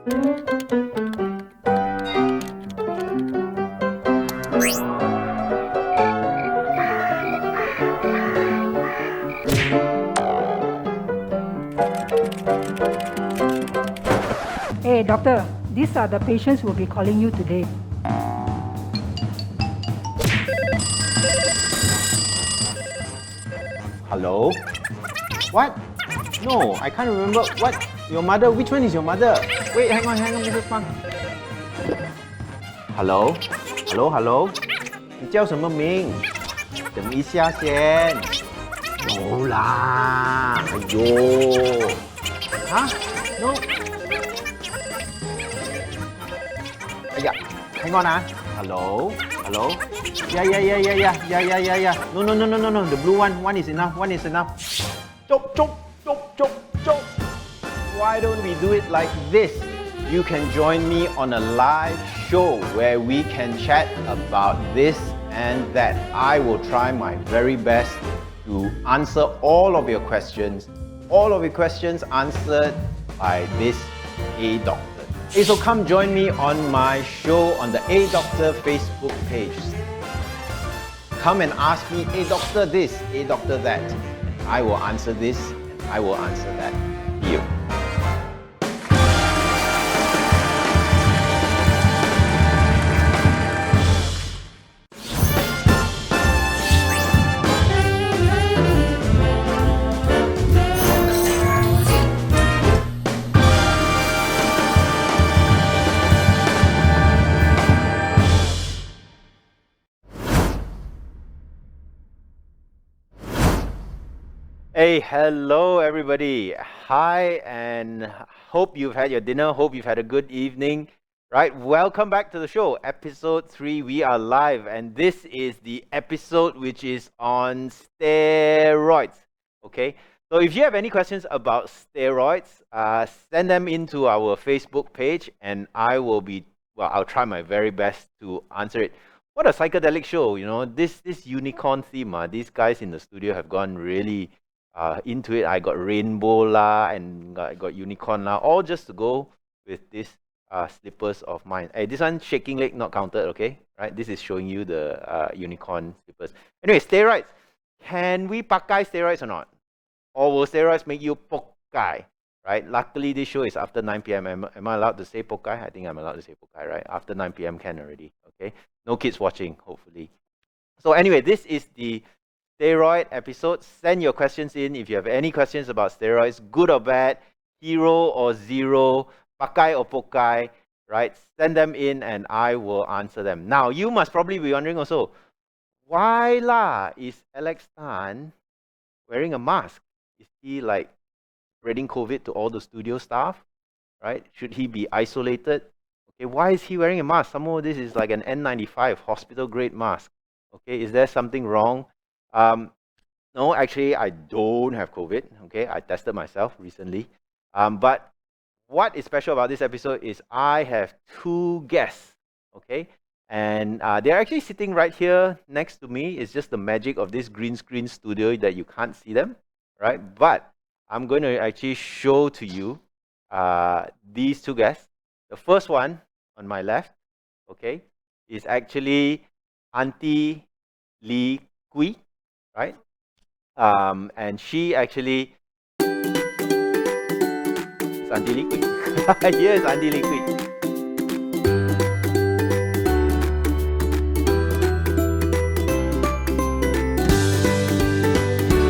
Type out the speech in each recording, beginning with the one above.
Hey, doctor, these are the patients who will be calling you today. Hello? What? No, I can't remember. What? Your mother? Which one is your mother? Wait, hang on, Mrs. Fang. Hello? Hello, hello? 你叫什么名？等一下先。有啦，哎呦，啊 ？No？ 哎呀 ，hang on 啊 ，hello hello， yeah. No. The blue one is enough. One is enough. Chop. Why don't we do it like this? You can join me on a live show where we can chat about this and that. I will try my very best to answer all of your questions. All of your questions answered by this A Doctor. Hey, so come join me on my show on the A Doctor Facebook page. Come and ask me, A Doctor this, A Doctor that. I will answer this and I will answer that. Deal. Hey, hello everybody. Hi, and hope you've had your dinner. Hope you've had a good evening. Right, welcome back to the show. Episode 3, we are live, and this is the episode which is on steroids. Okay, so if you have any questions about steroids, send them into our Facebook page, and I'll try my very best to answer it. What a psychedelic show, you know, this unicorn theme, these guys in the studio have gone really into it. I got rainbow lah and got unicorn lah, all just to go with this slippers of mine. Hey, this one shaking leg not counted, okay? Right? This is showing you the unicorn slippers. Anyway, steroids. Can we pakai steroids or not? Or will steroids make you pokai? Right? Luckily, this show is after 9 p.m. Am I allowed to say pokai? I think I'm allowed to say pokai, right? After 9 p.m. can already, okay? No kids watching, hopefully. So anyway, this is the steroid episode. Send your questions in if you have any questions about steroids, good or bad, hero or zero, Pakai or Pokai, right? Send them in and I will answer them. Now, you must probably be wondering also, why lah is Alex Tan wearing a mask? Is he like spreading COVID to all the studio staff, right? Should he be isolated? Okay, why is he wearing a mask? Some more, this is like an N95 hospital grade mask. Okay, is there something wrong? No, actually, I don't have COVID. Okay, I tested myself recently. But what is special about this episode is I have 2 guests. Okay, and they're actually sitting right here next to me. It's just the magic of this green screen studio that you can't see them, right? But I'm going to actually show to you these 2 guests. The first one on my left, okay, is actually Auntie Lee Kui, right? And she actually is Auntie Lee Kui. Here is Auntie Lee Kui.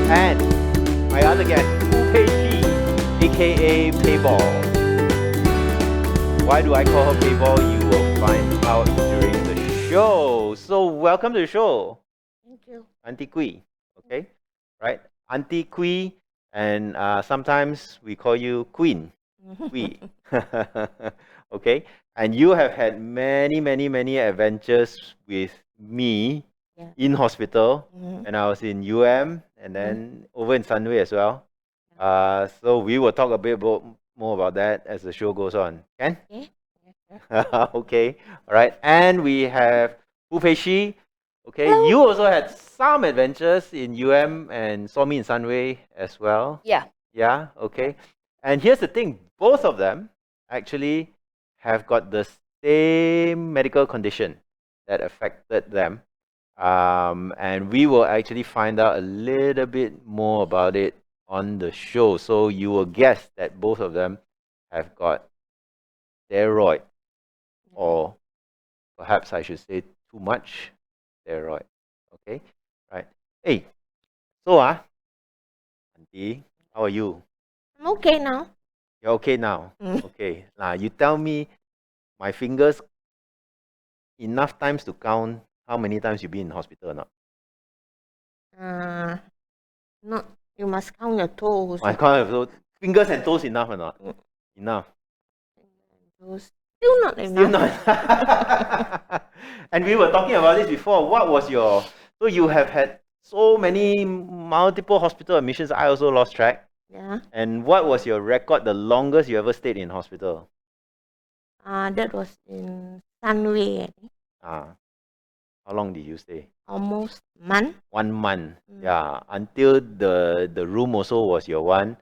And my other guest, Pokai, aka Payball. Why do I call her Payball? You will find out during the show. So welcome to the show. Thank you. Auntie Kui, okay? Right? Auntie Kui, and sometimes we call you Queen. Kui. Okay? And you have had many adventures with me in hospital, and I was in UM, and then over in Sunway as well. So we will talk a bit more about that as the show goes on. Can? Yeah. Okay. All right. And we have Pokai. Okay. Hello. You also had some adventures in UM and saw me in Sunway as well. Yeah. Yeah. Okay. And here's the thing. Both of them actually have got the same medical condition that affected them. And we will actually find out a little bit more about it on the show. So you will guess that both of them have got steroid, or perhaps I should say too much steroid. Okay, right. Hey, so Auntie, how are you? I'm okay now. You're okay now? Mm. Okay. Now you tell me, my fingers enough times to count how many times you've been in hospital or not? Not you must count your toes. My count, so fingers and toes enough or not? Mm. Enough. Toes. Still not Still enough. not. And we were talking about this before. What was your... So you have had so many multiple hospital admissions. I also lost track. Yeah. And what was your record, the longest you ever stayed in hospital? That was in Sunway, I think. How long did you stay? Almost month. 1 month. Mm. Yeah. Until the room also was your one,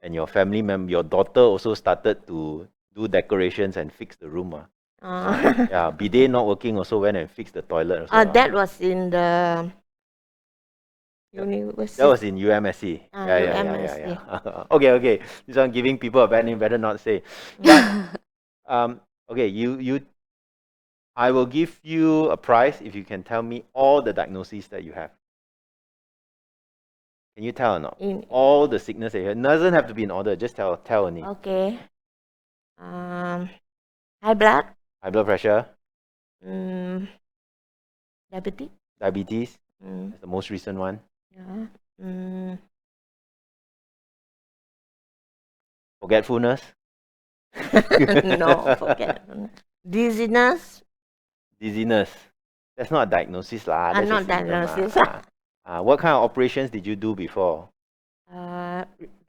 and your family member, your daughter also started to do decorations and fix the room. Yeah. Bidet not working, also went and fixed the toilet also. That was in the university. That was in UMSC. Yeah. Okay. This one giving people a bad name, better not say. But okay, I will give you a prize if you can tell me all the diagnoses that you have. Can you tell or not? All the sickness that you have. It doesn't have to be in order, just tell only. Okay. High blood. High blood pressure, Diabetes. diabetes, Mm. that's the most recent one. Yeah. Forgetfulness, No, forget. Dizziness. dizziness. That's not a diagnosis lah. That's Not a symptom diagnosis. lah. What kind of operations did you do before? To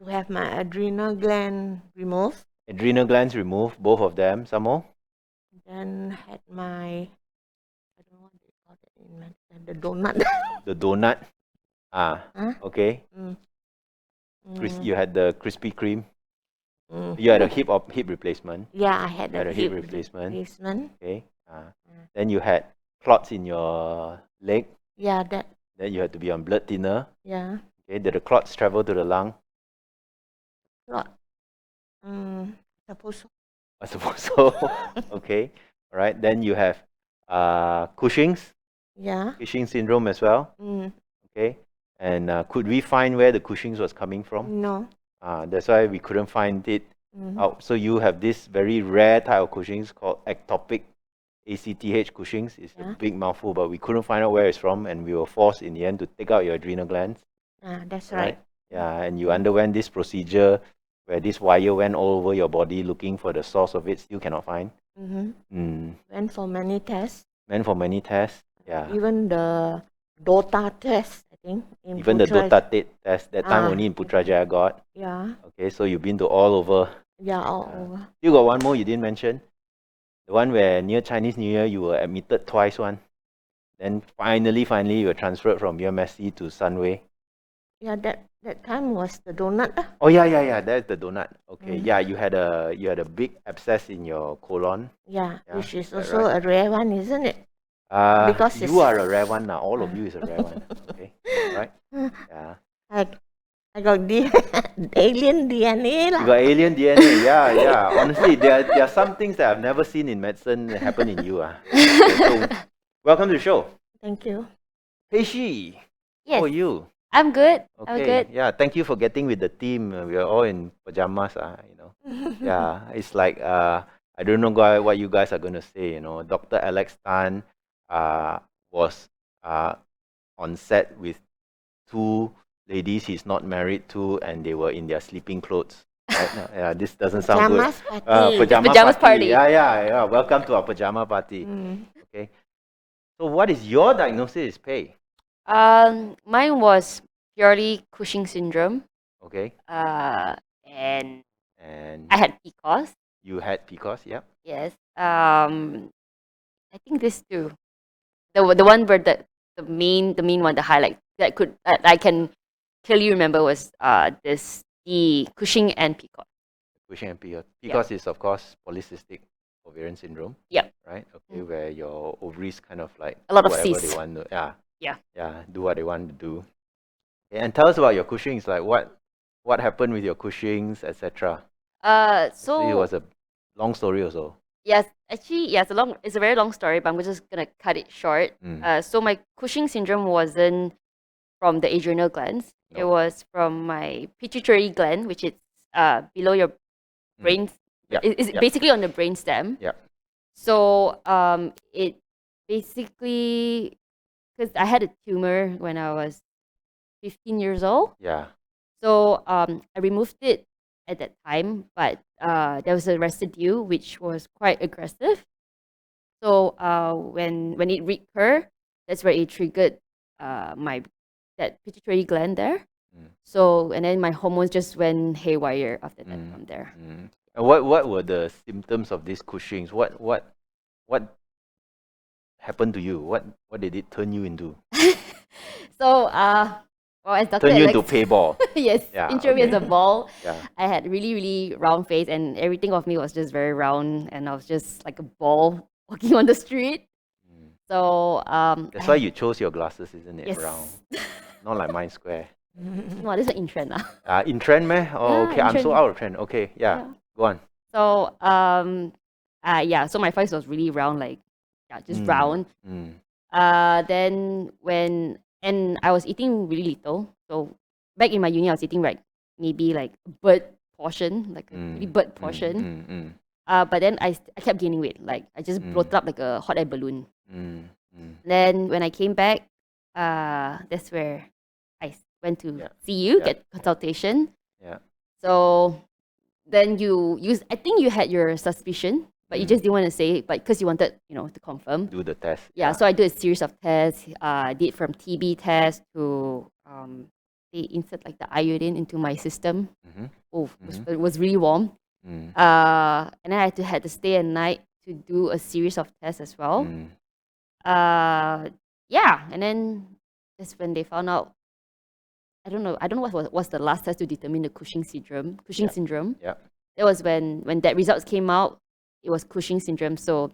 have my adrenal gland removed. Adrenal glands removed, both of them. Some more? Then had my, I don't know what they call it in medicine, the donut. The donut. Okay. You had the Krispy Kreme. You had a hip replacement. Yeah, I had You had a a hip replacement. replacement. Okay. Then you had clots in your leg. Yeah, that. Then you had to be on blood thinner. Yeah. Okay. Did the clots travel to the lung? Lot. Suppose so. I suppose so. Okay. All right. Then you have Cushing's Yeah. syndrome as well. Okay. And could we find where the Cushing's was coming from? No. That's why we couldn't find it out. So you have this very rare type of Cushing's called ectopic ACTH Cushing's. It's a big mouthful, but we couldn't find out where it's from, and we were forced in the end to take out your adrenal glands. That's right. Yeah, and you underwent this procedure where this wire went all over your body looking for the source of it, still cannot find. Went for many tests. Went for many tests. Yeah. Even the DOTA test, I think. Even the DOTA test, that time only in Putrajaya got. Yeah. Okay, so you've been to all over. Yeah, all over. You got one more you didn't mention. The one where near Chinese New Year you were admitted twice one. Then finally you were transferred from UMSC to Sunway. Yeah, that time was the donut. Oh yeah. That's the donut. Okay. Yeah, you had a big abscess in your colon. Yeah, which is also a rare one, isn't it? Because you are a rare one now. All of you is a rare one. Okay. Right? Yeah. I got alien DNA lah. You got alien DNA. Yeah. Honestly, there are some things that I've never seen in medicine that happen in you. Okay, so, welcome to the show. Thank you. Peishi, Yes. how are you? I'm good. Okay. I'm good. Yeah, thank you for getting with the team. We are all in pajamas, Yeah, it's like I don't know what you guys are going to say. Dr. Alex Tan was on set with two ladies he's not married to, and they were in their sleeping clothes. Right? Yeah, this doesn't sound good. Party. Pajamas party. Yeah. Welcome to our pajama party. Okay. So, what is your diagnosis, Pei? Mine was purely Cushing syndrome. Okay. And And I had PCOS. you had PCOS, yeah. Yes. I think this too. The one where the main one, the highlight that I can clearly remember was the Cushing and PCOS. Cushing and PCOS. PCOS is, of course, polycystic ovarian syndrome. Yep. Right. Okay. Where your ovaries kind of like A lot do of whatever they cysts. want to. Yeah. Yeah. Yeah. Do what they want to do. Okay, and tell us about your Cushing's. Like what happened with your Cushing's, etc. Actually, it was So a long story also. yes, actually, yeah, it's a very long story, but I'm just gonna cut it short. So my Cushing syndrome wasn't from the adrenal glands. It No. was from my pituitary gland, which is below your brain. Yeah. It's Yeah. basically on the brain stem. Yeah. So it basically, because I had a tumor when I was 15 years old. Yeah. So I removed it at that time, but there was a residue which was quite aggressive. So when it recurred, that's where it triggered my that pituitary gland there. So and then my hormones just went haywire after that from there. And what were the symptoms of this Cushing's? What happened to you? What did it turn you into? So well, as Dr. Turn you into Alex, payball. yes, Yeah, intro me as a okay. ball. Yeah. I had really round face, and everything of me was just very round, and I was just like a ball walking on the street. So That's why you chose your glasses, isn't it? yes. Round. Not like mine square. No, this is in trend now. In trend, meh? Oh, Yeah, okay. in I'm so trend. out of trend. Okay, yeah. Go on. So yeah, so my face was really round, like just round. Then and I was eating really little. So back in my uni, I was eating like maybe like a bird portion, like a really bird portion. But then I kept gaining weight. Like I just bloated up like a hot air balloon. Then when I came back, that's where I went to see you, get consultation. Yeah. So then I think you had your suspicion, but you just didn't want to say it, but because you wanted, to confirm. Do the test. Yeah, so I did a series of tests. I did from TB test to they insert like the iodine into my system. Oh, it was really warm. And then I had to stay at night to do a series of tests as well. Yeah, and then that's when they found out. I don't know what was the last test to determine the Cushing syndrome. Yeah. It was when that results came out. It was Cushing syndrome. So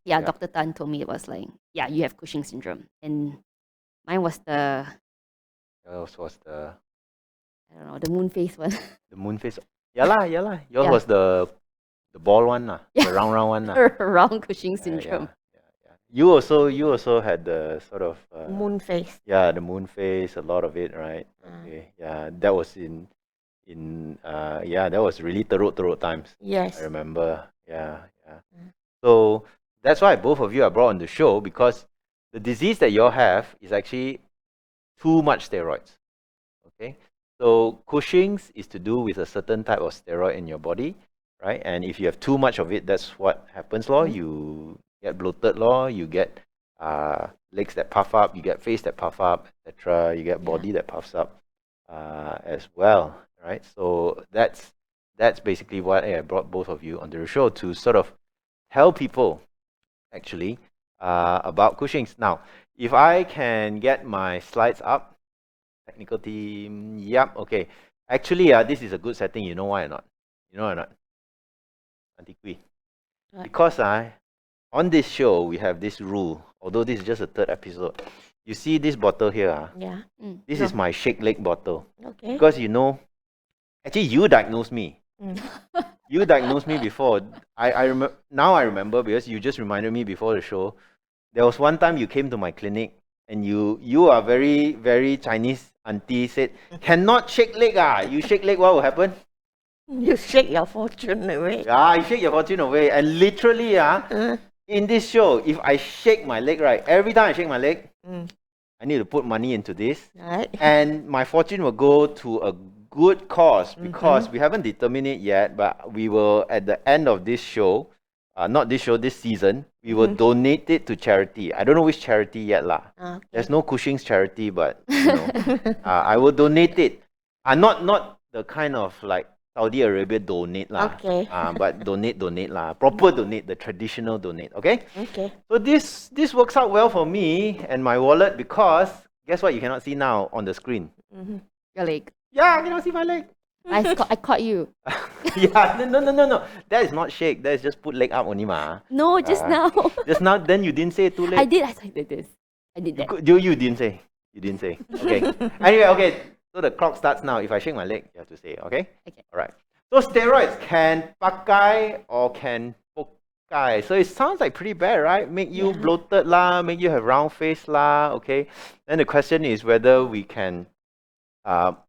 yeah, Dr. Tan told me it was like, yeah, you have Cushing syndrome, and mine was the Yours was the I don't know, the moon face one. the moon face. Yeah lah. Yours Yeah. was the ball one lah. The round one lah. Around Cushing syndrome. Yeah. You also had the sort of Moon face. yeah, the moon face, a lot of it, right? Okay. Yeah, that was in that was really teruk times. Yes. I remember. Yeah. So that's why both of you are brought on the show, because the disease that you all have is actually too much steroids. Okay. So Cushing's is to do with a certain type of steroid in your body, right? And if you have too much of it, that's what happens, lor. You get bloated, lor. You get legs that puff up. You get face that puff up, etc. You get body that puffs up as well, right? So that's basically why I brought both of you onto the show, to sort of tell people actually about Cushing's. Now, if I can get my slides up, technical team, yep, okay. Actually, this is a good setting. You know why or not? Auntie Kui. Because on this show, we have this rule, although this is just a third episode. You see this bottle here? Yeah. This is my shake leg bottle. Okay. Because actually you diagnosed me. You diagnosed me before. I remember. Now I remember, because you just reminded me before the show. There was one time you came to my clinic, and you are very, very Chinese auntie, said, cannot shake leg. You shake leg, what will happen? You shake your fortune away. You shake your fortune away. And literally, in this show, if I shake my leg, right, every time I shake my leg, I need to put money into this. Right. And my fortune will go to a good cause, because we haven't determined it yet, but we will, at the end of this show, not this show, this season, we will donate it to charity. I don't know which charity yet lah. Okay. There's no Cushing's charity, but I will donate it. Not the kind of like Saudi Arabia donate lah. Okay. But donate lah. Proper donate, the traditional donate. Okay. Okay. So this works out well for me and my wallet, because guess what? You cannot see now on the screen. Your leg. Yeah, I cannot see my leg. I caught you. Yeah, no. That is not shake. That is just put leg up only ma. No, just now. Just now, then you didn't say too late. I did. I did this. I did You, that. you didn't say. You didn't say. Okay. Anyway, okay. So the clock starts now. If I shake my leg, you have to say. Okay. Okay. All right. So steroids can pakai or can pokai. So it sounds like pretty bad, right? Make you Yeah. bloated lah, make you have round face lah. Okay. Then the question is whether we can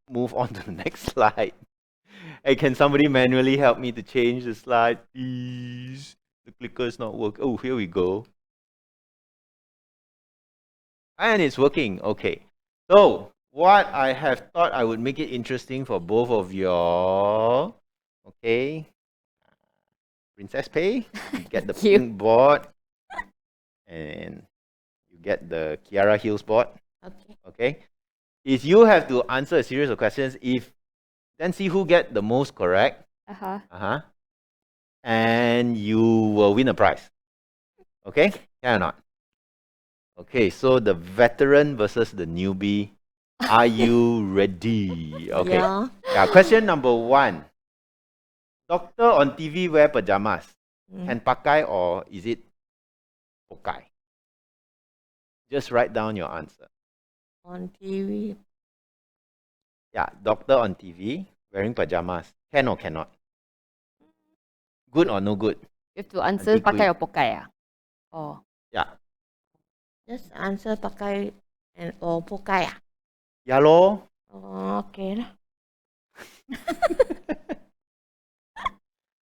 move on to the next slide. Hey, can somebody manually help me to change the slide, please? The clicker is not working. Oh, here we go. And it's working. Okay. So, what I have thought I would make it interesting for both of y'all. Okay. Princess Pay, you get the Cute. pink board. And you get the Kiara Hills board. Okay. Okay. Is you have to answer a series of questions. Then see who get the most correct. Uh-huh. And you will win a prize. Okay? Can or not? Okay, so the veteran versus the newbie. Are you ready? Okay. Yeah. Question number 1. Doctor on TV wear pajamas. Can pakai or is it pokai? Just write down your answer. On TV. Yeah, doctor on TV wearing pajamas. Can or cannot? Good or no good? You have to answer Nanti pakai or pokai. Oh. Yeah. Just answer pakai or pokai. Yeah lor. Oh, okay lah.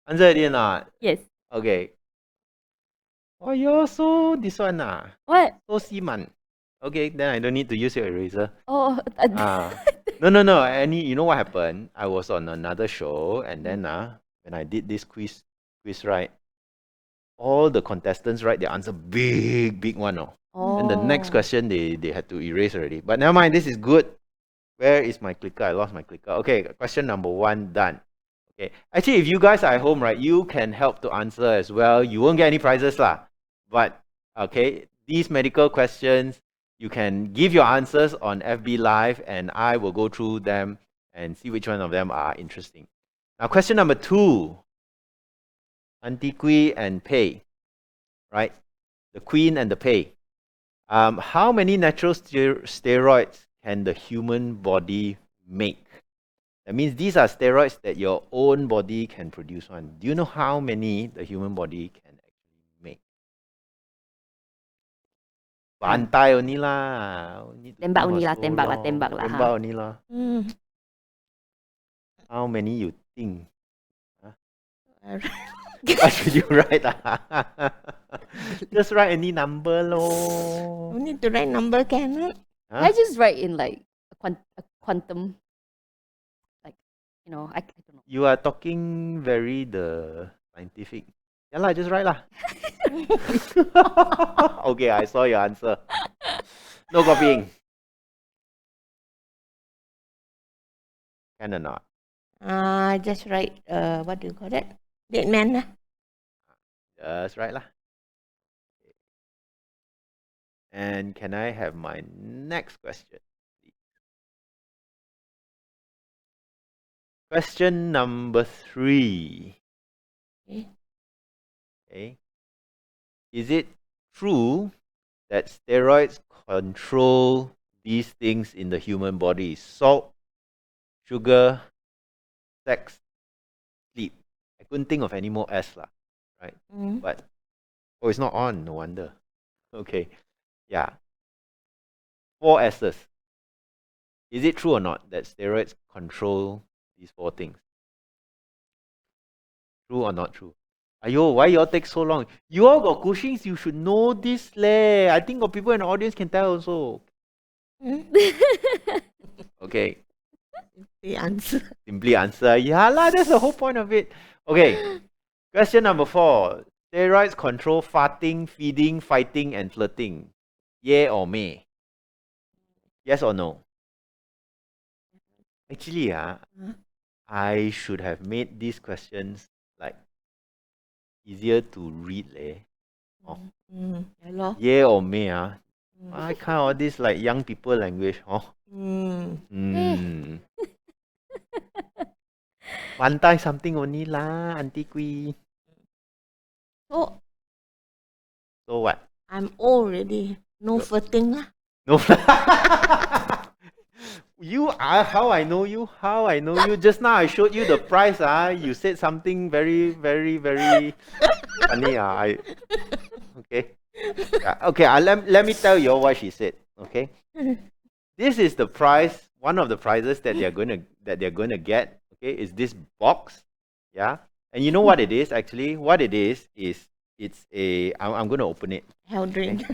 Answer already or not? Yes. Okay. Oh, you're so this one What? so siman. Okay, then I don't need to use your eraser. Oh. No. You know what happened? I was on another show, and then when I did this quiz right, all the contestants write their answer big one. Oh. And the next question they had to erase already. But never mind, this is good. Where is my clicker? I lost my clicker. Okay, question number 1 done. Okay. Actually, if you guys are at home, right, you can help to answer as well. You won't get any prizes lah. But okay, these medical questions, you can give your answers on FB Live and I will go through them and see which one of them are interesting. Now, question number 2. Antiqui and Pei, right? The queen and the Pei. How many natural steroids can the human body make? That means these are steroids that your own body can produce one. Do you know how many the human body can actually make? Bantai only lah. Tembak only lah, tembak lah. Tembak only lah. Hmm. How many you think? What should you write? Just write any number lor. You need to write number, can Huh? I just write in like a quantum. Like, I don't know. You are talking very the scientific. Yeah lah, just write lah. Okay, I saw your answer. No copying. Can or not? Just write, what do you call that? Dead man lah. Just write lah. And can I have my next question, please? Question number 3. Okay. Is it true that steroids control these things in the human body? Salt, sugar, sex, sleep. I couldn't think of any more S lah, right? But it's not on, no wonder. Okay. Yeah. 4 S's. Is it true or not that steroids control these 4 things? True or not true? Ayo, why you all take so long? You all got Cushing's, you should know this leh. I think got people in the audience can tell also. Okay. The answer. Simply answer. Yeah lah, that's the whole point of it. Okay. Question number 4. Steroids control farting, feeding, fighting, and flirting. Yeah or may? Yes or no? Actually, I should have made these questions like easier to read leh. Yeah lor. Yeah or may I kind of this like young people language. Pantai something only lah, Auntie Kui. So So what? I'm old already. No flirting lah. No. You are how I know you. How I know you. Just now I showed you the price. You said something very, very, very funny. Okay. Yeah, okay. Let me tell you what she said. Okay. This is the price. One of the prizes that they're going to get. Okay, is this box. Yeah. And you know what it is actually? What it is it's a. I'm going to open it. Health drink.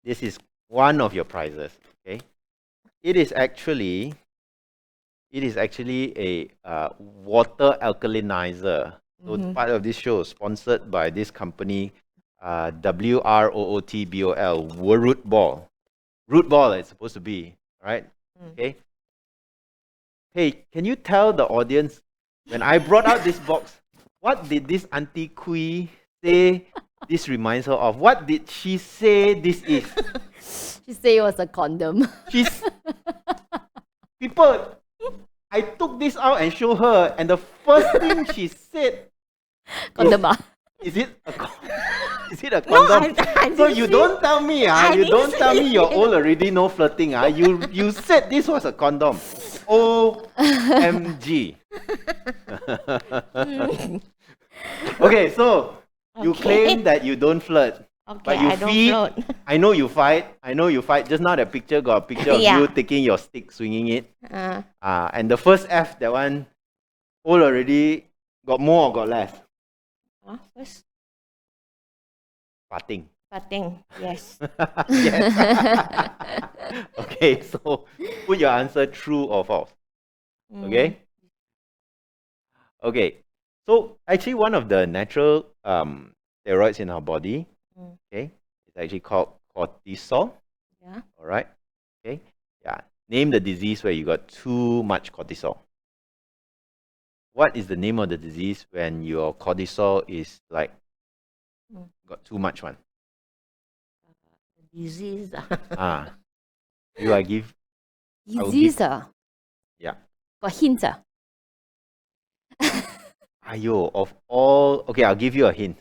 This is one of your prizes. Okay. It is actually a water alkalinizer. So it's part of this show, sponsored by this company, WROOTBOL, Root Ball. Root Ball, it's supposed to be, right? Okay. Hey, can you tell the audience, when I brought out this box, what did this Auntie Kui say this reminds her of? What did she say this is? She said it was a condom. People, I took this out and showed her, and the first thing she said, Condom. is it a condom? I So didn't you say- don't tell me, I you didn't don't tell me say you're it. old already, no flirting. You said this was a condom. OMG. Okay, so you Okay. claim that you don't flirt. Okay, But you I don't feed. float. I know you fight. Just now that picture got a picture of Yeah. you taking your stick, swinging it. Uh, And the first F, that one, old already, got more or got less? first, Farting. farting. Yes. Yes. Okay, so put your answer true or false. Okay? Okay. So actually one of the natural steroids in our body, okay, is actually called cortisol. Yeah. Alright? Okay? Yeah. Name the disease where you got too much cortisol. What is the name of the disease when your cortisol is like got too much one? Disease. You I give will Disease. yeah. Got hints. Ayo, of all okay, I'll give you a hint.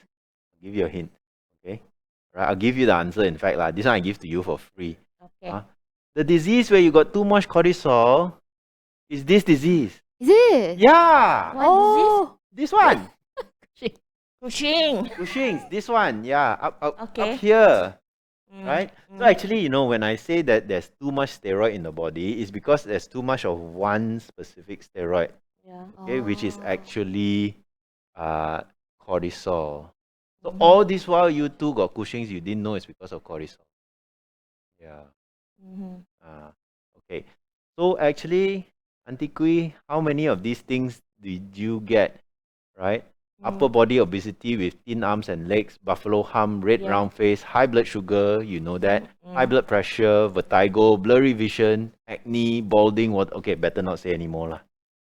Okay? Right, I'll give you the answer in fact. This one I give to you for free. Okay. The disease where you got too much cortisol is this disease. Is it? Yeah. What Oh. This one. Cushing. Cushing's, this one. Yeah. Up Okay. here. Right? So actually, when I say that there's too much steroid in the body, it's because there's too much of one specific steroid, Yeah. okay, which is Oh. actually cortisol. So all this while you two got Cushing's, you didn't know it's because of cortisol. Yeah. Okay. So actually, Auntie Kui, how many of these things did you get? Right? Upper body obesity with thin arms and legs, buffalo hump, red Yeah. round face, high blood sugar, you know that, high blood pressure, vertigo, blurry vision, acne, balding. What? Okay, better not say anymore lah.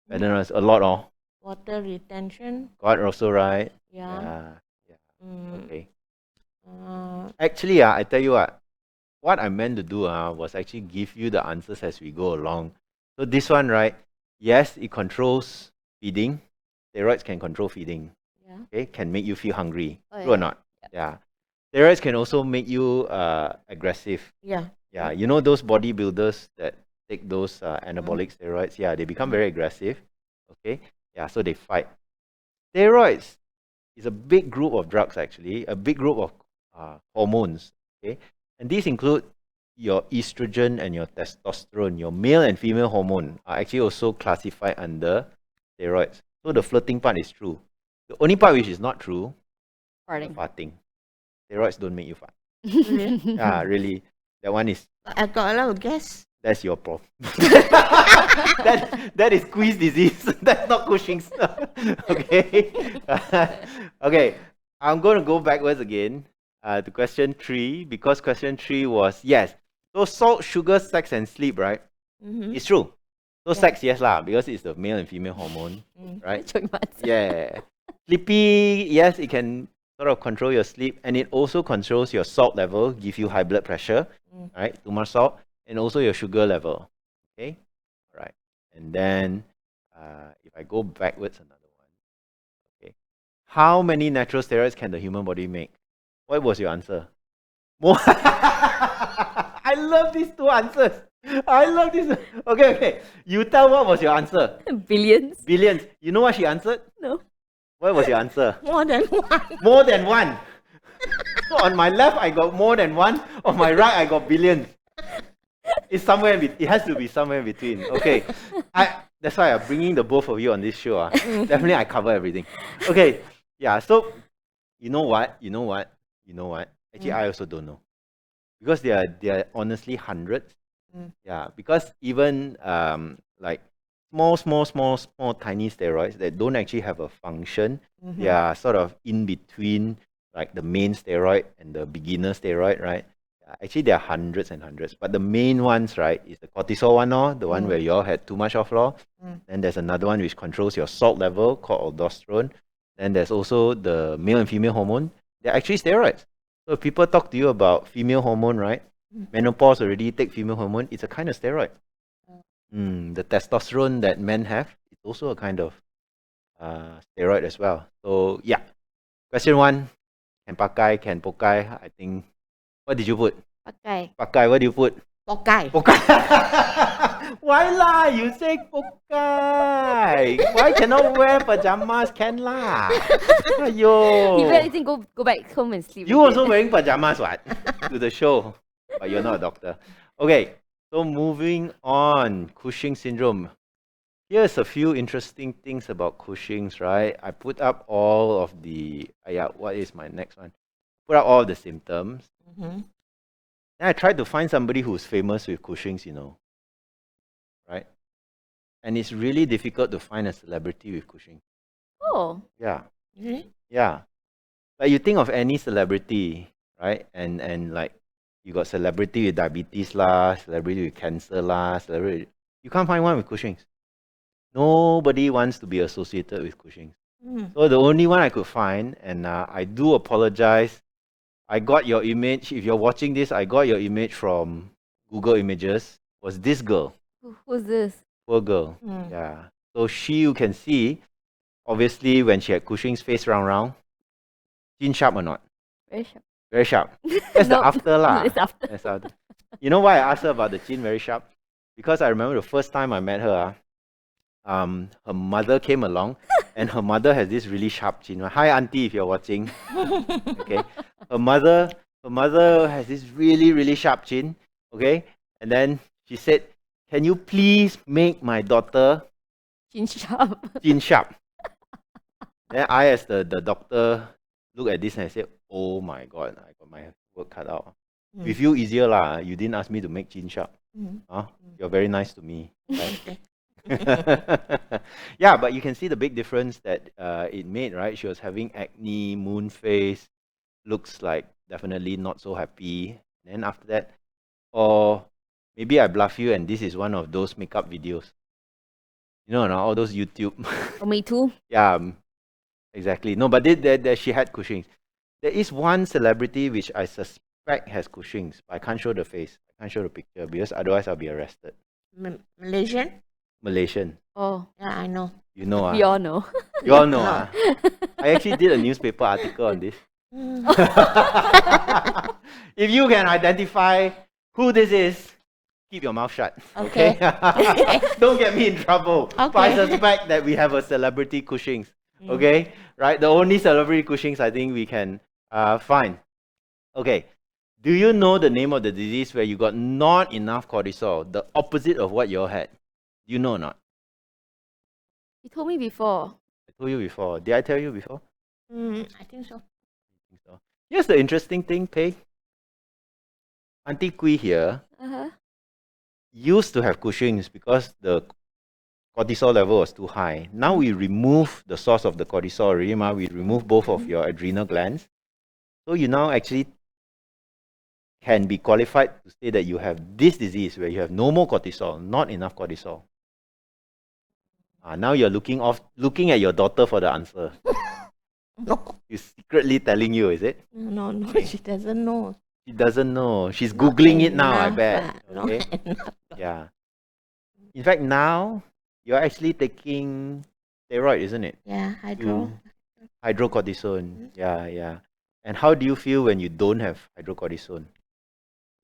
Better not. A lot. Water retention. Got also right. Yeah. Yeah. Mm, Okay. uh, Actually, I tell you what I meant to do was actually give you the answers as we go along. So this one, right? Yes, it controls feeding. Steroids can control feeding. yeah. Okay, can make you feel hungry. Oh, True or yeah. not? Yeah. Steroids can also make you aggressive. Yeah. Yeah, you know those bodybuilders that take those anabolic steroids? Yeah, they become very aggressive. Okay, yeah, so they fight. Steroids is a big group of drugs actually, a big group of hormones. Okay, and these include your estrogen and your testosterone, your male and female hormone are actually also classified under steroids. So the flirting part is true. The only part which is not true, the Farting. farting. Steroids don't make you fart. Really? Yeah, really. That one is, I got a lot of guess. that's your problem. that is Quiz disease. That's not Cushing's. Okay. Okay. I'm going to go backwards again to question 3 because question 3 was yes. So salt, sugar, sex, and sleep, right? It's true. So sex, yes lah, because it's the male and female hormone, right? Yeah. Sleepy, yes, it can sort of control your sleep, and it also controls your salt level, give you high blood pressure, right? Too much salt, and also your sugar level. Okay, right. And then if I go backwards, another one. Okay. How many natural steroids can the human body make? What was your answer? More. I love these two answers. I love this. Okay. You tell what was your answer? Billions? Billions. You know what she answered? No. What was your answer? More than one. More than one. So on my left, I got more than one. On my right, I got billions. It's somewhere. It has to be somewhere in between. Okay. That's why I'm bringing the both of you on this show. Definitely, I cover everything. Okay. Yeah. So, you know what? Actually, I also don't know, because they are honestly hundreds. Yeah. Because even like small tiny steroids that don't actually have a function. They are sort of in between, like the main steroid and the beginner steroid, right? Actually, there are hundreds and hundreds, but the main ones, right, is the cortisol one, the one where you all had too much of, Then there's another one which controls your salt level called aldosterone. Then there's also the male and female hormone. They're actually steroids. So if people talk to you about female hormone, right? Menopause already take female hormone. It's a kind of steroid. The testosterone that men have is also a kind of steroid as well. So yeah. Question 1. Can Pakai, can Pokai? I think. What did you put? Pakai. Pakai, what do you put? Pokai. Pokai. Why lah? You say Pokai. Why cannot wear pajamas? Can lah. Ayo. You better think go back home and sleep. You again. also wearing pajamas, what? To the show. But you're not a doctor. Okay. So moving on. Cushing syndrome. Here's a few interesting things about Cushing's, right? I put up all of the... what is my next one? Put up all the symptoms. Then I tried to find somebody who's famous with Cushing's, right? And it's really difficult to find a celebrity with Cushing. Oh. Yeah. Really? Yeah. Like you think of any celebrity, right? And like you got celebrity with diabetes lah, celebrity with cancer lah, celebrity. You can't find one with Cushing's. Nobody wants to be associated with Cushing's. So the only one I could find, and I do apologize, I got your image. If you're watching this, I got your image from Google Images. Was this girl? Who's this? Poor girl. Yeah. So you can see, obviously, when she had Cushing's, face round, chin sharp or not? Very sharp. Very sharp. That's the Nope. after lah. It's after. That's after. You know why I asked her about the chin very sharp? Because I remember the first time I met her, her mother came along, and her mother has this really sharp chin. Hi, auntie, if you're watching. Okay. Her mother has this really, really sharp chin. Okay. And then she said, "Can you please make my daughter Chin sharp. chin sharp?" Then I, as the doctor, look at this and I said, "Oh my God, I got my work cut out. With you easier lah. You didn't ask me to make chin sharp. You're very nice to me." Right? Yeah, but you can see the big difference that it made, right? She was having acne, moon face, looks like definitely not so happy. Then after that, or maybe I bluff you and this is one of those makeup videos. All those YouTube. Oh, me too. Yeah, exactly. No, but she had Cushing's. There is one celebrity which I suspect has Cushing's, but I can't show the face. I can't show the picture because otherwise I'll be arrested. Malaysian? Malaysian. Oh. Yeah, I know. You know, We all know. You all know, I actually did a newspaper article on this. If you can identify who this is, keep your mouth shut. Okay. Don't get me in trouble. Okay. But I suspect that we have a celebrity Cushing's. Okay? Right? The only celebrity Cushing's I think we can find. Okay. Do you know the name of the disease where you got not enough cortisol? The opposite of what you all had. Do you know or not? You told me before. I told you before. Did I tell you before? I think so. I think so. Here's the interesting thing, Pei. Auntie Kui here used to have Cushing's because the cortisol level was too high. Now we remove the source of the cortisol already, we remove both of your adrenal glands. So you now actually can be qualified to say that you have this disease where you have no more cortisol, not enough cortisol. Now you're looking at your daughter for the answer. No. She's secretly telling you, is it? No, she doesn't know. She doesn't know. She's Googling it now, I bet. No, Okay. Yeah. In fact, now, you're actually taking steroid, isn't it? Yeah, hydro. Hydrocortisone. Yeah. And how do you feel when you don't have hydrocortisone?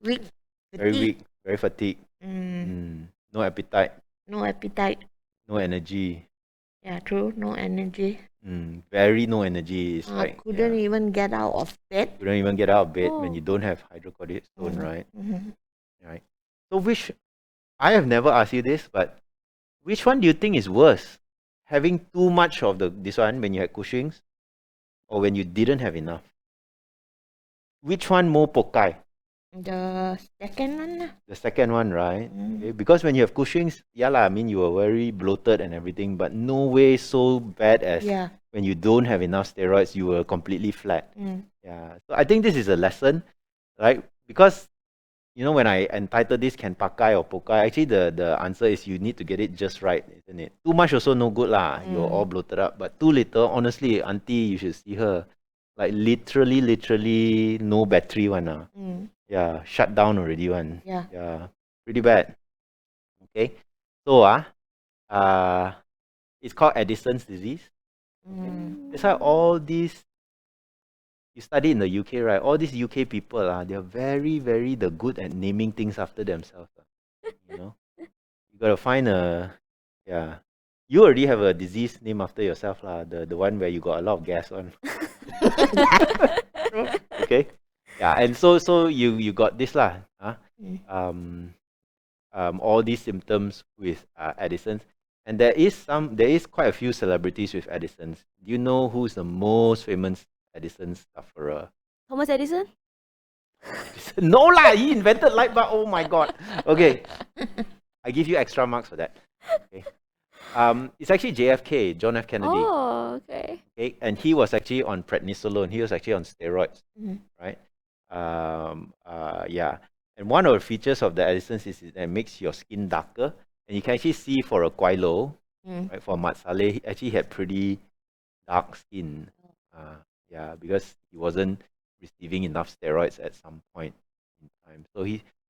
Weak. Very Fatigue. weak, very fatigued. No appetite, No appetite. no energy. Yeah, true. No energy. Very no energy. It's like Couldn't even get out of bed. couldn't even get out of bed when Oh. you don't have hydrocortisone, right? Mm-hmm. Right. So I have never asked you this, but which one do you think is worse? Having too much of this one when you had Cushing's, or when you didn't have enough? Which one more Pokai? The second one lah. The second one, right? Okay, because when you have Cushing's, yeah lah, I mean you were very bloated and everything, but no way so bad as Yeah. when you don't have enough steroids, you were completely flat. Mm. Yeah. So I think this is a lesson, right? Because when I entitled this "Can Pakai or Pokai," actually the answer is you need to get it just right, isn't it? Too much also no good lah. You're all bloated up. But too little, honestly, auntie, you should see her. Like literally no battery one ah. Yeah, shut down already one. Yeah. Yeah, pretty bad. Okay. So it's called Addison's disease. That's why all these, you study in the UK, right? All these UK people, they're very, very good at naming things after themselves. You gotta find yeah. You already have a disease named after yourself, the one where you got a lot of gas on. Okay. Yeah, and so you got this lah. All these symptoms with Addison's. And there is quite a few celebrities with Addison's. Do you know who's the most famous Addison's sufferer? Thomas Edison? No lah, he invented light bulb. Oh my god. Okay. I give you extra marks for that. Okay. It's actually JFK, John F. Kennedy. Oh, okay. Okay, and he was actually on prednisolone. He was actually on steroids, right? Yeah. And one of the features of the Addison's is that it makes your skin darker. And you can actually see for a Quilo, right? For Mat Saleh, he actually had pretty dark skin. Yeah, because he wasn't receiving enough steroids at some point in time. So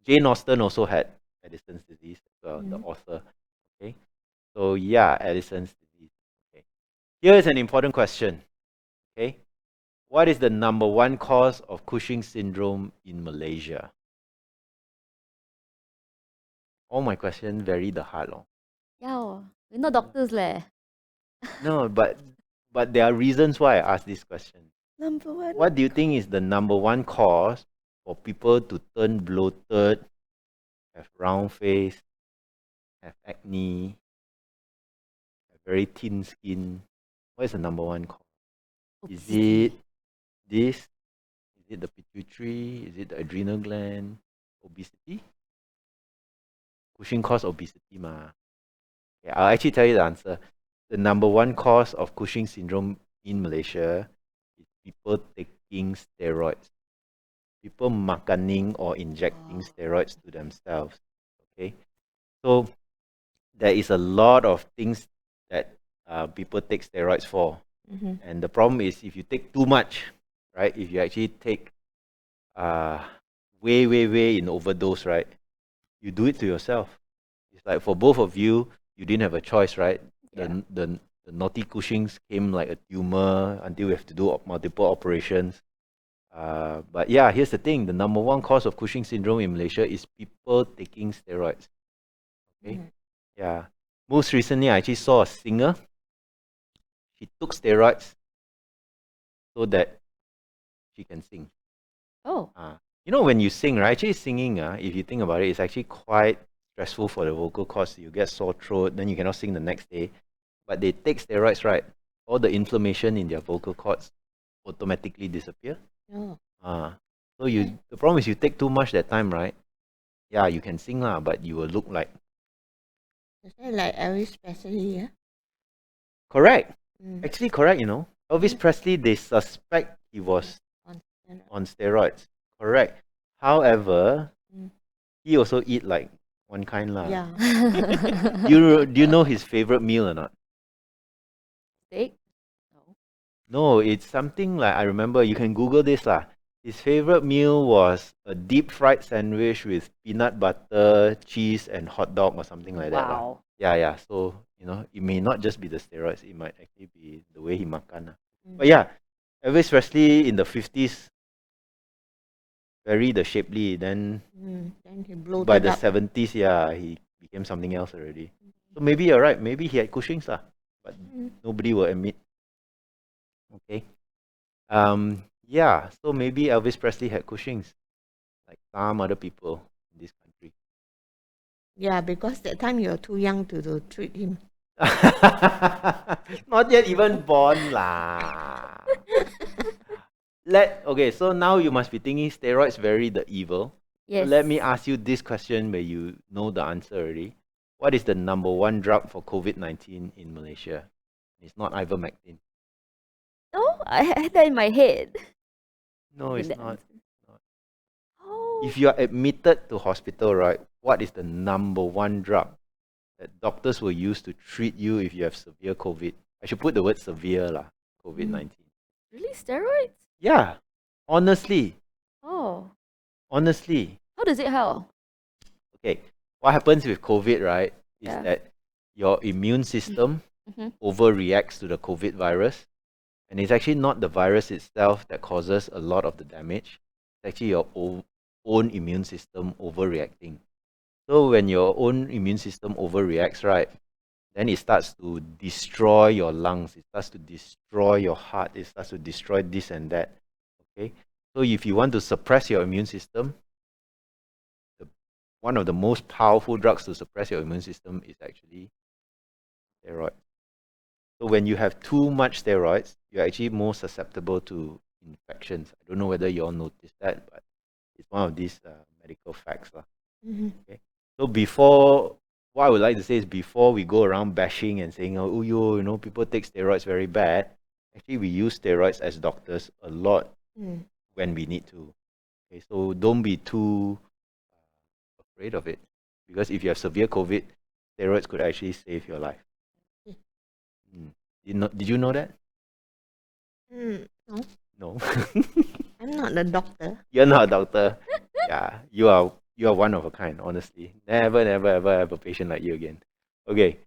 Jane Austen also had Addison's disease as well, the author. Okay. So yeah, Addison's disease. Okay. Here is an important question. Okay. What is the number one cause of Cushing's syndrome in Malaysia? All my questions vary the hard long. Yeah, we're not doctors leh. No, but there are reasons why I asked this question. Number one. What do you think is the number one cause for people to turn bloated, have round face, have acne, have very thin skin? What is the number one cause? Is it this? Is it the pituitary? Is it the adrenal gland? Obesity? Cushing cause obesity ma. Okay, I'll actually tell you the answer. The number one cause of Cushing syndrome in Malaysia is people taking steroids. People makaning or injecting steroids to themselves. Okay, so there is a lot of things that people take steroids for, and the problem is if you take too much, right? If you actually take way in overdose, right? You do it to yourself. It's like for both of you, you didn't have a choice, right? Yeah. The naughty Cushing's came like a tumor until we have to do multiple operations. But yeah, here's the thing. The number one cause of Cushing syndrome in Malaysia is people taking steroids. Okay? Yeah. Most recently, I actually saw a singer. She took steroids so that she can sing. Oh. When you sing, right? Actually, singing, if you think about it, it's actually quite stressful for the vocal cords. You get sore throat, then you cannot sing the next day. But they take steroids, right? All the inflammation in their vocal cords automatically disappear. Oh. So the problem is you take too much that time, right? Yeah, you can sing lah, but you will look like. Is that like Elvis Presley? Yeah. Correct. Actually, correct. Elvis Presley, they suspect he was on steroids. Correct. However, he also eat like one kind lah. Yeah. Do you know his favorite meal or not? Steak? No, it's something like, I remember, you can Google this lah. His favorite meal was a deep fried sandwich with peanut butter, cheese, and hot dog or something like that lah. Wow. Yeah. So, You know, it may not just be the steroids, it might actually be the way he makan. But yeah, Elvis Presley in the 50s, very the shapely. Then Then he blew by it the up. 70s, yeah, he became something else already. So maybe you're right. Maybe he had Cushing's lah, but nobody will admit. Okay. Yeah. So maybe Elvis Presley had Cushing's, like some other people in this country. Yeah, because that time you're too young to treat him. Not yet even born lah. Okay, so now you must be thinking steroids very the evil. So Yes. let me ask you this question where you know the answer already. What is the number one drug for COVID-19 in Malaysia? It's not ivermectin. No, I had that in my head. No, it's That not. answer. Oh. If you are admitted to hospital, right, what is the number one drug that doctors will use to treat you if you have severe COVID? I should put the word severe lah, COVID-19. Really, steroids? Yeah, honestly, Oh. honestly. How does it help? Okay, what happens with COVID, right, is Yeah. that your immune system Mhm. overreacts to the COVID virus. And it's actually not the virus itself that causes a lot of the damage. It's actually your own immune system overreacting. So when your own immune system overreacts, right, then it starts to destroy your lungs. It starts to destroy your heart. It starts to destroy this and that. Okay. So if you want to suppress your immune system, one of the most powerful drugs to suppress your immune system is actually steroids. So when you have too much steroids, you're actually more susceptible to infections. I don't know whether you all noticed that, but it's one of these medical facts lah. Okay. So what I would like to say is before we go around bashing and saying, oh, you know, people take steroids very bad. Actually, we use steroids as doctors a lot when we need to. Okay, so don't be too afraid of it, because if you have severe COVID, steroids could actually save your life. Did you know that? No, No. I'm not a doctor. You're not a doctor. Yeah, you are one of a kind, honestly. Never, never, ever have a patient like you again. Okay.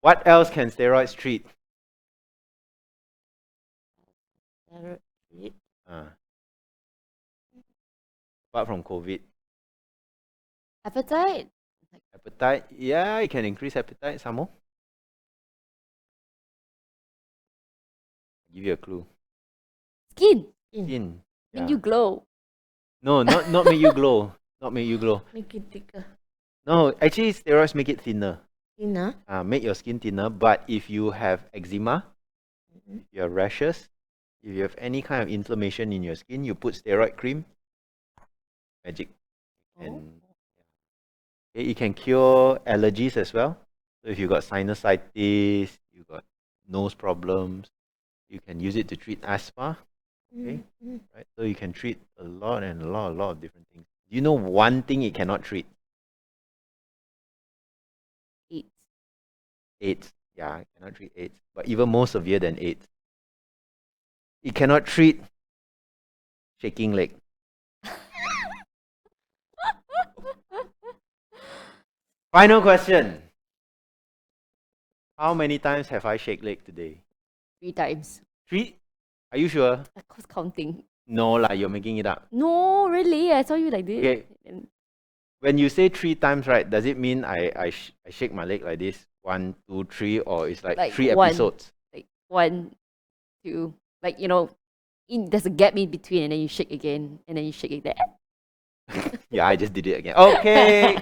What else can steroids treat? Steroid. Apart from COVID. Appetite? Appetite. Yeah, it can increase appetite. Some more. Give you a clue. Skin. Skin. Make Yeah. you glow. No, not make you glow. Not make you glow. Make it thicker. No, actually steroids make it thinner. Thinner. Make your skin thinner. But if you have eczema, if you have rashes, if you have any kind of inflammation in your skin, you put steroid cream. Magic. And it can cure allergies as well. So if you got sinusitis, you got nose problems, you can use it to treat asthma. Okay, right? So you can treat a lot of different things. Do you know one thing it cannot treat? AIDS. AIDS. Yeah, it cannot treat AIDS, but even more severe than AIDS. It cannot treat shaking leg. Final question. How many times have I shake leg today? 3 times. 3? Are you sure? I was counting. No lah, you're making it up. No, really? I saw you like this. Okay. And When you say 3 times, right, does it mean I shake my leg like this? 1, 2, 3, or it's like 3 one, episodes? Like 1, 2, like, you know, there's a gap in between, and then you shake again, and then you shake again. Yeah, I just did it again. Okay.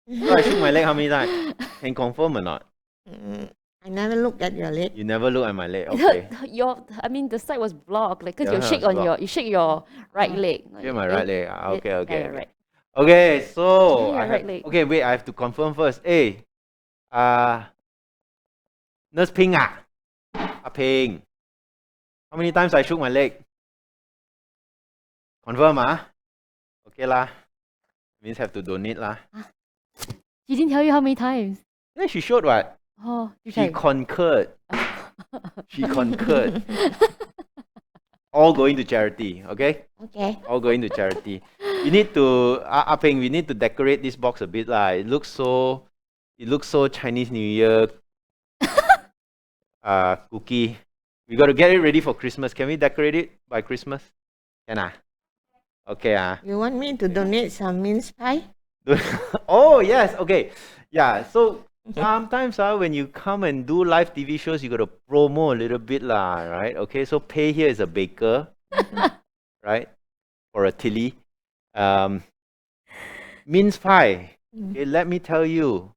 So I shook my leg how many times? Can confirm or not? I never looked at your leg. You never look at my leg. Okay. The side was blocked, like, cause Yeah, you shake your right leg. Yeah, my right leg. Okay, okay. Yeah, Okay. right. Okay, so Yeah, right leg. okay, wait, I have to confirm first. Hey, Nurse Ping Ping. How many times I shook my leg? Confirm Okay lah. Means have to donate lah. She didn't tell you how many times. Yeah, she showed what? Oh, She concurred. She concurred. All going to charity, okay? Okay. All going to charity. We need to, Ping, we need to decorate this box a bit lah. It looks so Chinese New Year cookie. We got to get it ready for Christmas. Can we decorate it by Christmas? Can I? Okay. You want me to donate some mince pie? Oh, yes. Okay. Yeah. So sometimes when you come and do live TV shows, you got to promo a little bit, lah, right? Okay. So Pei here is a baker, right? For a Tilly. Mince pie. Okay, let me tell you.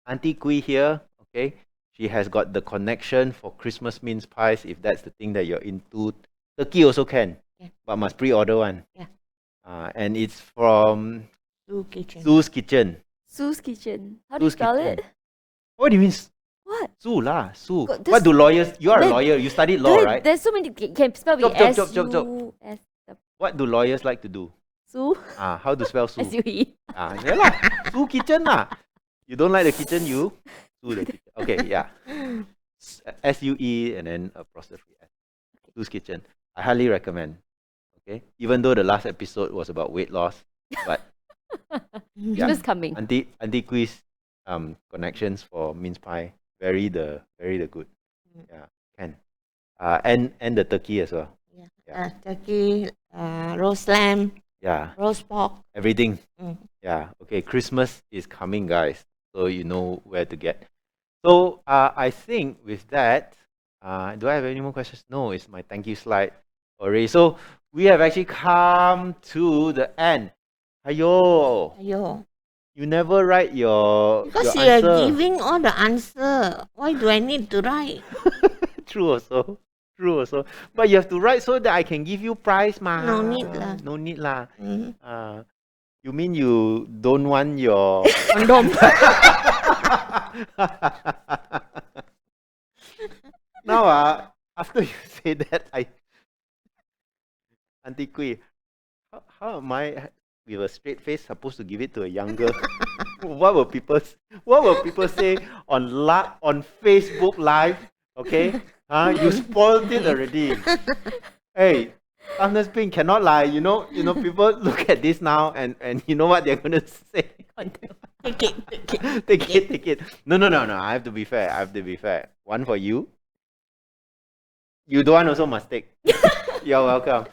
Auntie Kui here, okay, she has got the connection for Christmas mince pies if that's the thing that you're into. Turkey also can, but must pre-order one. Yeah. And it's from Sue Kitchen. Sue's Kitchen. Sue's Kitchen. How do you Sue's spell Kitchen. it? What do you mean? What? Sue lah, Sue. God, What do lawyers? You are a There- lawyer. You studied law, Dude, right? There's so many. Can spell Chop, it chop, S chop, chop, chop. U S What do lawyers like to do? Sue How to spell Sue? S U E. Yeah lah. Sue Kitchen lah. You don't like the kitchen, you Sue the kitchen. Okay, yeah. SUE and then apostrophe S. Sue's Kitchen. I highly recommend. Okay, even though the last episode was about weight loss, but yeah. Just coming. Auntie Quiz connections for mince pie. Very the good. Yeah, can. And the turkey as well. Yeah. Turkey, roast lamb, Yeah, roast pork. everything. Mm. Yeah. Okay, Christmas is coming, guys. So you know where to get. So I think with that, do I have any more questions? No, it's my thank you slide already. So we have actually come to the end. Ayo, Ayo. you never write your Because your you are answer. giving all the answer. Why do I need to write? True also. True also. But you have to write so that I can give you prize, ma. No need lah. No need lah. Mm. You mean you don't want your Condom. now after you say that, Auntie Kui, how am I with a straight face supposed to give it to a young girl? What will people say on Facebook Live? Okay, you spoiled it already. Hey, Thunder Spin cannot lie. You know. People look at this now and you know what they're gonna say. Take it. Take it. No. I have to be fair. One for you. You don't want also must take. You're welcome.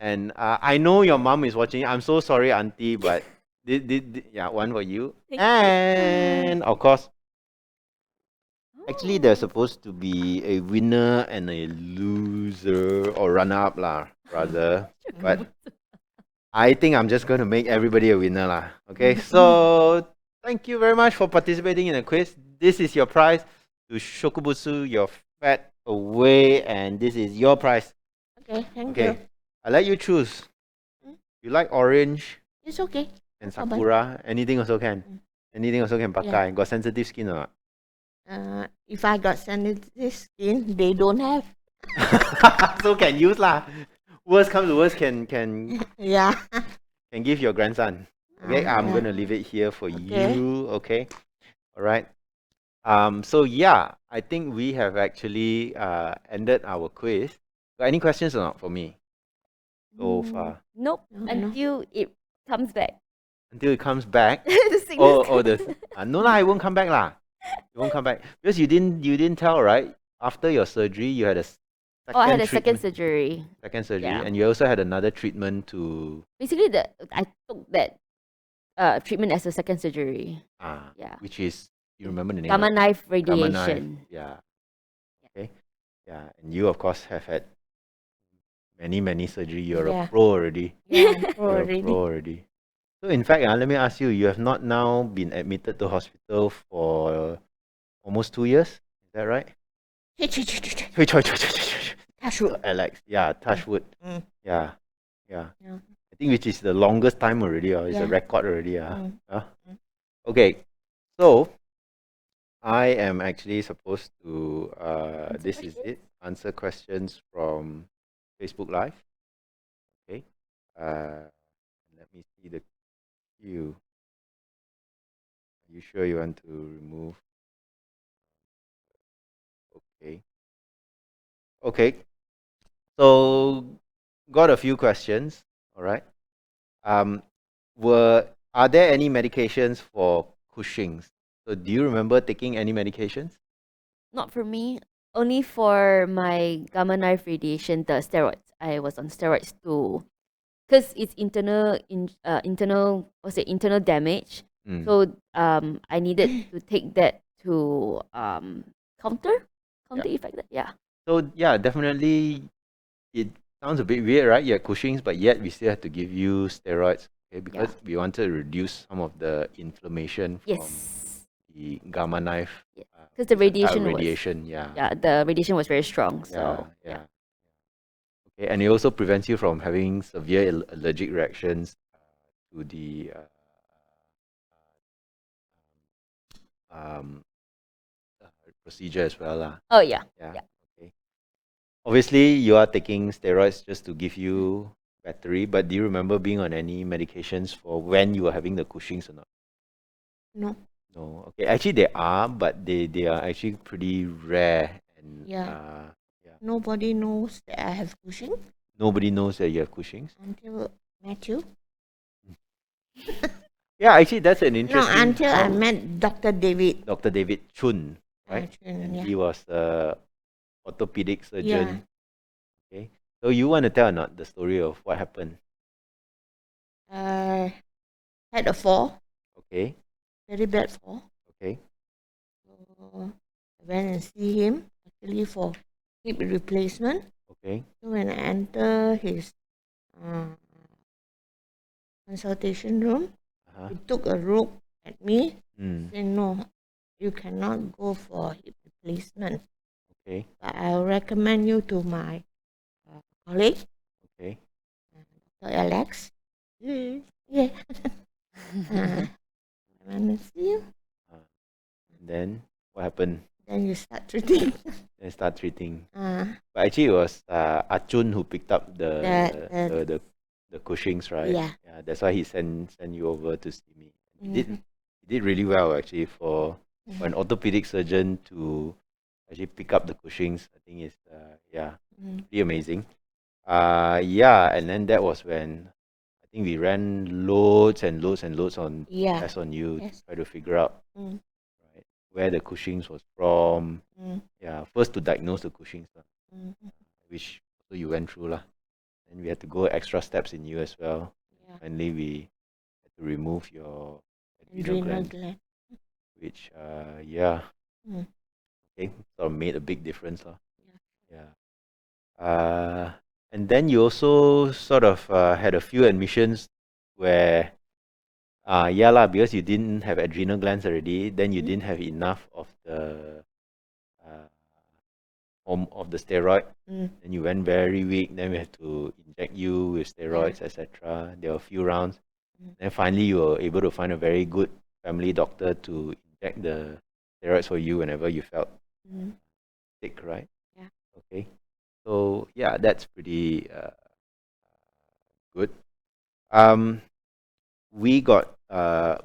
And I know your mom is watching. I'm so sorry, Auntie, but yeah, one for you. Thank And of course, actually, there's supposed to be a winner and a loser or runner-up lah, rather. But I think I'm just going to make everybody a winner lah. Okay, so thank you very much for participating in the quiz. This is your prize to Shokubutsu your fat away, and this is your prize. Okay, thank Okay, you. I'll let you choose. You like orange It's okay. and How about- sakura? Anything also can. Anything also can pakai. Got sensitive skin or not? If I got sensitive skin, they don't have. So can use lah. Worst comes to worst, can Yeah. give your grandson. Okay, I'm yeah. gonna leave it here for Okay. you. Okay, all right. So yeah, I think we have actually ended our quiz. Got any questions or not for me so far? Nope. No. Until it comes back. Until it comes back. The sickness Oh, no lah, it won't come back lah. It won't come back because you didn't tell, right? After your surgery, you had a second Oh, I had a second treatment- surgery. second surgery, Yeah. and you also had another treatment to Basically, I took that treatment as a second surgery. Yeah. which is, you remember the name? Gamma knife Gamma knife. radiation. Yeah. Okay. Yeah, and you of course have had many surgery. You're Yeah. a pro already. Yeah, You're a pro already. So in fact, let me ask you, you have not now been admitted to hospital for almost 2 years. Is that right? Touch wood. Alex, yeah, touch wood. Mm. Yeah. Yeah. I think which is the longest time already. It's a Yeah. record already. Mm. Mm. Okay, so I am actually supposed to, Answer this is it, answer questions from Facebook Live. Okay, let me see the queue. Are you sure you want to remove? Okay. Okay, so got a few questions. All right. Are there any medications for Cushing's? So do you remember taking any medications? Not for me. Only for my gamma knife radiation, the steroids. I was on steroids too, because it's internal damage. Mm. So I needed to take that to counter effect that. Yeah. So yeah, definitely it sounds a bit weird, right? You had Cushing's, but yet we still have to give you steroids, okay? Because we wanted to reduce some of the inflammation from Yes. the gamma knife. Yes. Because the It's a type of radiation was radiation, yeah. the radiation was very strong. Yeah, So yeah. Okay, and it also prevents you from having severe allergic reactions to the um, uh, procedure as well, lah. Oh yeah. Yeah. Yeah. Okay. Obviously, you are taking steroids just to give you battery, but do you remember being on any medications for when you were having the Cushing's or not? No. No. Okay. Actually, there are, but they are actually pretty rare and Yeah. yeah. Nobody knows that I have Cushing Nobody knows that you have Cushing's. until Matthew. Yeah, actually, that's an No, interesting. until I met Dr. David. Dr. David Chun, right? Chun, And yeah. he was the orthopedic Yeah. surgeon. Okay. So you want to tell or not the story of what happened? I had a fall, Okay. very bad fall. Okay. So I went and see him actually for hip replacement. Okay. So when I enter his uh, consultation room, Uh-huh. he took a look at me, Mm. said, "No, you cannot go for hip replacement. Okay. But I'll recommend you to my colleague, Okay. Dr. Alex." Yeah. I went to see you. And then what happened? Then you start treating. Then start treating. Uh, But actually, it was Achun who picked up The- the Cushing's, right? Yeah. Yeah. That's why he sent you over to see me. Mhm. He did really well actually for an orthopedic surgeon to actually pick up the Cushing's. I think it's yeah, Mhm. pretty amazing. Yeah, and then that was when I think we ran loads and loads and loads on Yeah. tests on you Yes. to try to figure out Mm. right where the Cushing's was from. Mm. Yeah, first to diagnose the Cushing's, lah, Mhm. which also you went through lah. And we had to go extra steps in you as well. Yeah. Finally, we had to remove your adrenal Adrenal gland, gland. which yeah, Mm. okay, sort of made a big difference lah. Yeah. Yeah. And then you also sort of had a few admissions where yeah lah, because you didn't have adrenal glands already, then you didn't have enough of the uh, of the steroid. Mm. Then you went very weak. Then we had to inject you with steroids, etc. There were a few rounds. Then finally, you were able to find a very good family doctor to inject the steroids for you whenever you felt Mm. sick, right? Yeah. Okay. So yeah, that's pretty good. We got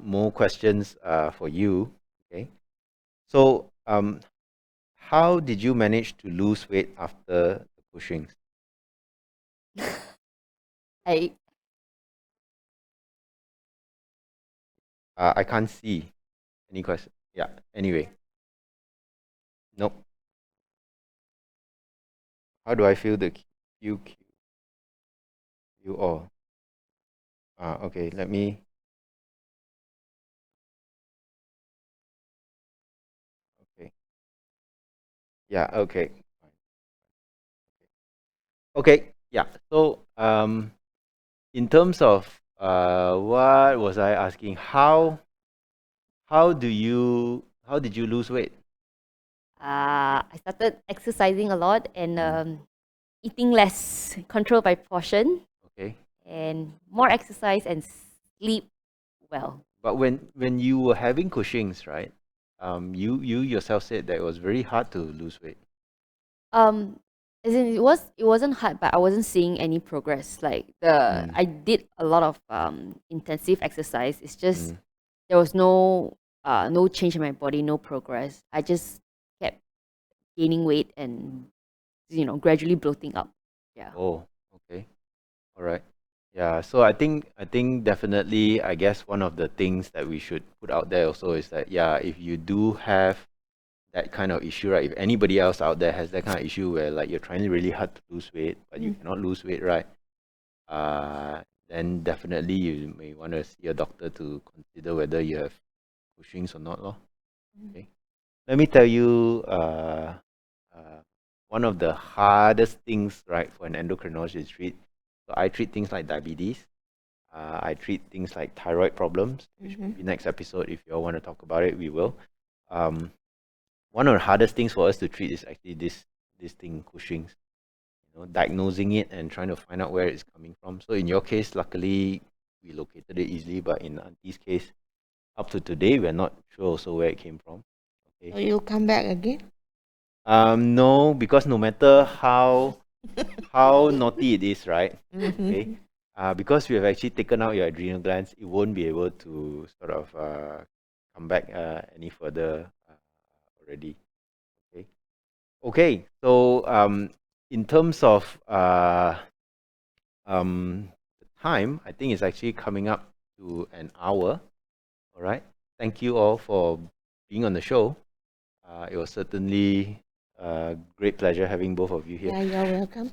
more questions for you. Okay. So how did you manage to lose weight after the Cushing's? I I can't see any question. Yeah. Anyway. Nope. How do I feel the QQ? You all. Okay. Let me. Okay. Yeah. Okay. Okay. Yeah. So in terms of what was I asking? How did you lose weight? I started exercising a lot and Mm. eating less, controlled by portion, Okay. and more exercise and sleep well. But when you were having Cushing's, right? You yourself said that it was very hard to lose weight. As in it wasn't hard, but I wasn't seeing any progress. Like I did a lot of intensive exercise. It's just there was no change in my body, no progress. I just kept gaining weight and gradually bloating up. Yeah. Oh, okay. All right. Yeah, so I think definitely I guess one of the things that we should put out there also is that yeah, if you do have that kind of issue, right? If anybody else out there has that kind of issue where like you're trying really hard to lose weight, but you cannot lose weight, right? Then definitely you may want to see a doctor to consider whether you have Cushing's or not, lor. Okay. Let me tell you, one of the hardest things, right, for an endocrinologist to treat. So I treat things like diabetes. I treat things like thyroid problems, which will be next episode. If you all want to talk about it, we will. One of the hardest things for us to treat is actually this thing, Cushing's. Diagnosing it and trying to find out where it's coming from. So in your case, luckily, we located it easily. But in Auntie's case, up to today, we're not sure also where it came from. Okay. So you come back again? No, because no matter how naughty it is, right? Okay. Because we have actually taken out your adrenal glands, it won't be able to sort of come back any further already. Okay. Okay. So in terms of the time, I think it's actually coming up to an hour. All right. Thank you all for being on the show. It was certainly a great pleasure having both of you here. Yeah, you're welcome.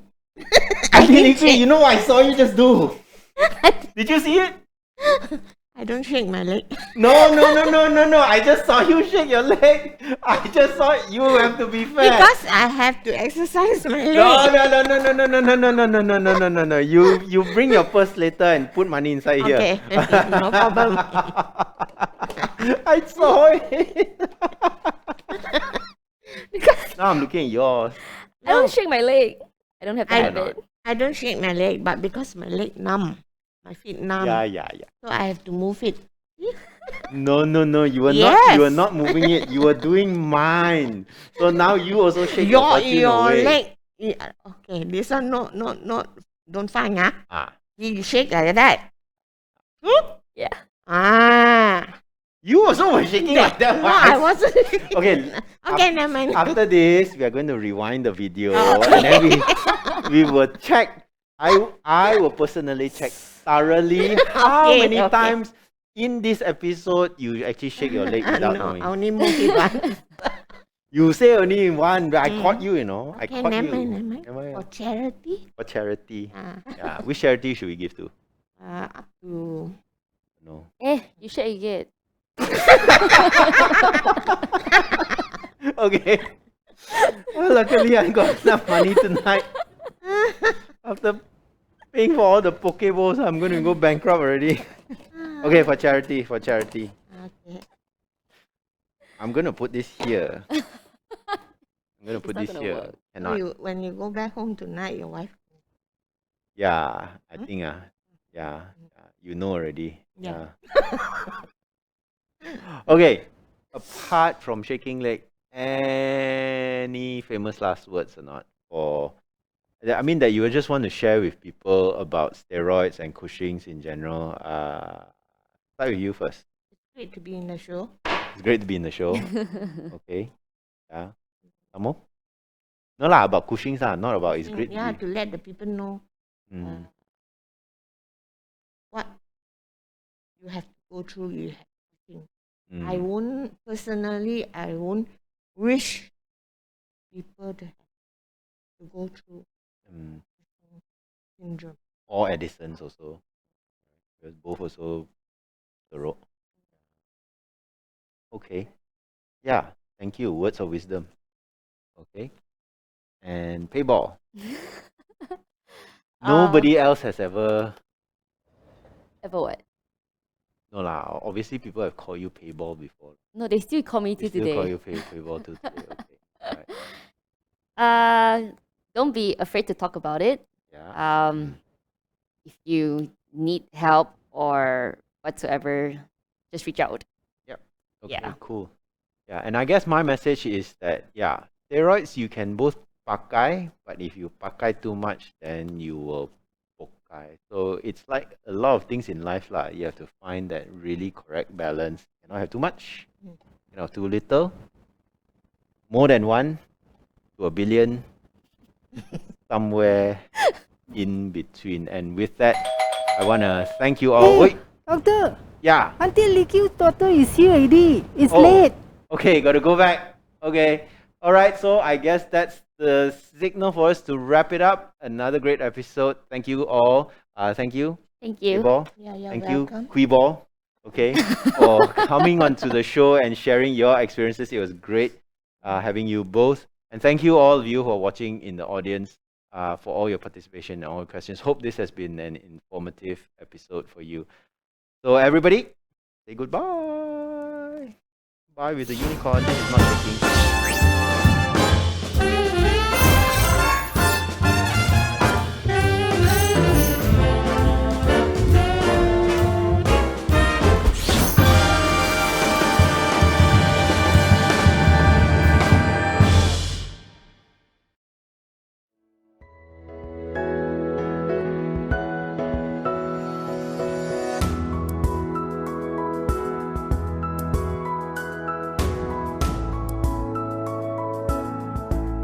I you know what I saw you just do? Did you see it? I don't shake my leg. No. I just saw you shake your leg. I just saw it. You have to be fair. Because I have to exercise my leg. No. You bring your purse later and put money inside here. Okay, no problem. I saw it. Because Now I'm looking at yours. I don't shake my leg. I don't have to have it. I don't shake my leg, but because my leg numb, my feet numb. Yeah. So I have to move it. No. You were Yes. not moving it. You were doing mine. So now you also shake your fortune Your away. leg. Okay, this one no, don't find Ah. You shake like that. Yeah. You also were shaking like that. No, I wasn't. Okay. Okay, never mind. After this, we are going to rewind the video and then we will check. I will personally check thoroughly how many times in this episode you actually shake your leg without No, knowing. I only move it once. You say only one, but I caught you, I Okay, caught never you. mind. For charity, For charity. Yeah. Which charity should we give to? up to No. You shake it. Okay. Well, luckily I got enough money tonight. After paying for all the Pokeballs, I'm going to go bankrupt already. Okay, for charity. Okay. I'm going to put this here. I'm going to put not this gonna here. work. Cannot. When you go back home tonight, your wife. Yeah, I think, you know already. Yeah. Okay, apart from shaking leg, any famous last words or not? Or I mean that you would just want to share with people about steroids and Cushing's in general. Start with you first. It's great to be in the show. It's great to be in the show. Okay. Yeah. Some more? No lah, about Cushing's lah, not about it's great Yeah, to to let the people know be. what you have to go through. You have to think. Mm. I won't wish people to go through Mm. syndrome. Or Edison's also. Because both also the road. Okay. Yeah. Thank you. Words of wisdom. Okay. And payball. Nobody else has ever. Ever what? No lah. Obviously, people have called you payball before. No, they still call me They till still call today. you payball till today. Okay. Alright. Don't be afraid to talk about it. Yeah. If you need help or whatsoever, just reach out. Okay. yeah. Cool. Yeah. And I guess my message is that steroids you can both pakai, but if you pakai too much, then you will pokai. So it's like a lot of things in life lah. You have to find that really correct balance. Cannot have too much. Cannot have too little. More than 1 to a billion. Somewhere in between. And with that, I want to thank you all. Wait. Doctor, Yeah. Auntie Liki's daughter is here already. It's Oh. late. Okay, got to go back. Okay. All right. So I guess that's the signal for us to wrap it up. Another great episode. Thank you all. Thank you, Thank you. Ball. Yeah, you're Thank welcome. you, Ball. Okay, for coming onto the show and sharing your experiences. It was great having you both. And thank you all of you who are watching in the audience for all your participation and all your questions. Hope this has been an informative episode for you. So everybody, say goodbye. Bye with the unicorn. It's not working.